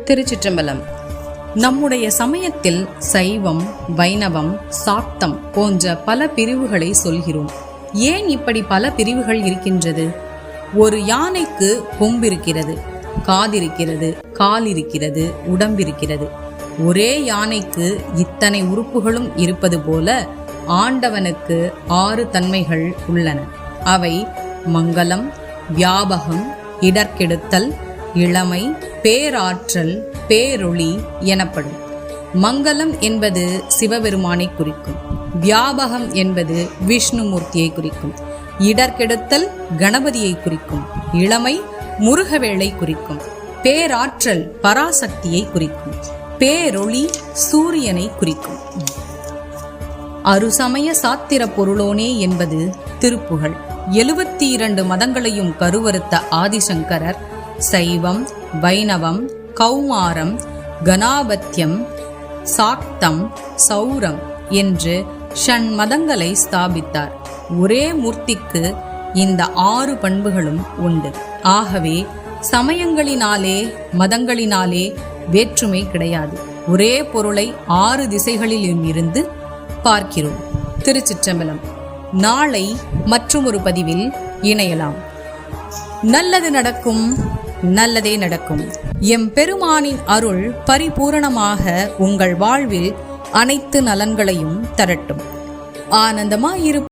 திருச்சிற்றம்பலம். நம்முடைய சமயத்தில் சைவம், வைணவம், சாக்தம் போன்ற பல பிரிவுகளை சொல்கிறோம். ஏன் இப்படி பல பிரிவுகள் இருக்கின்றது? ஒரு யானைக்கு கொம்பிருக்கிறது, காதிருக்கிறது, கால் இருக்கிறது, உடம்பிருக்கிறது. ஒரே யானைக்கு இத்தனை உறுப்புகளும் இருப்பது போல ஆண்டவனுக்கு 6 தன்மைகள் உள்ளன. அவை மங்களம், வியாபகம், இடர்கெடுத்தல், இளமை, பேராற்றல், பேரொளி எனப்படும். மங்களம் என்பது சிவபெருமானை குறிக்கும். வியாபகம் என்பது விஷ்ணுமூர்த்தியை குறிக்கும். இடர்கெடுத்தல் கணபதியை குறிக்கும். இளமை முருகவேளை குறிக்கும். பேராற்றல் பராசக்தியை குறிக்கும். பேரொளி சூரியனை குறிக்கும். அருசமய சாத்திர பொருளோனே என்பது திருப்புகழ். 72 மதங்களையும் கருவறுத்த ஆதிசங்கரர் சைவம், வைணவம், கௌமாரம், கணாபத்தியம், சாக்தம், சௌரம் என்று ஷண்மதங்களை ஸ்தாபித்தார். ஒரே மூர்த்திக்கு இந்த 6 பண்புகளும் உண்டு. ஆகவே சமயங்களினாலே மதங்களினாலே வேற்றுமை கிடையாது. ஒரே பொருளை 6 திசைகளிலும் இருந்து பார்க்கிறோம். திருச்சிற்றம்பலம். நாளை மற்றொரு பதிவில் இணையலாம். நல்லது நடக்கும், நல்லதே நடக்கும். எம் பெருமானின் அருள் பரிபூரணமாக உங்கள் வாழ்வில் அனைத்து நலன்களையும் தரட்டும். ஆனந்தமாயிரு.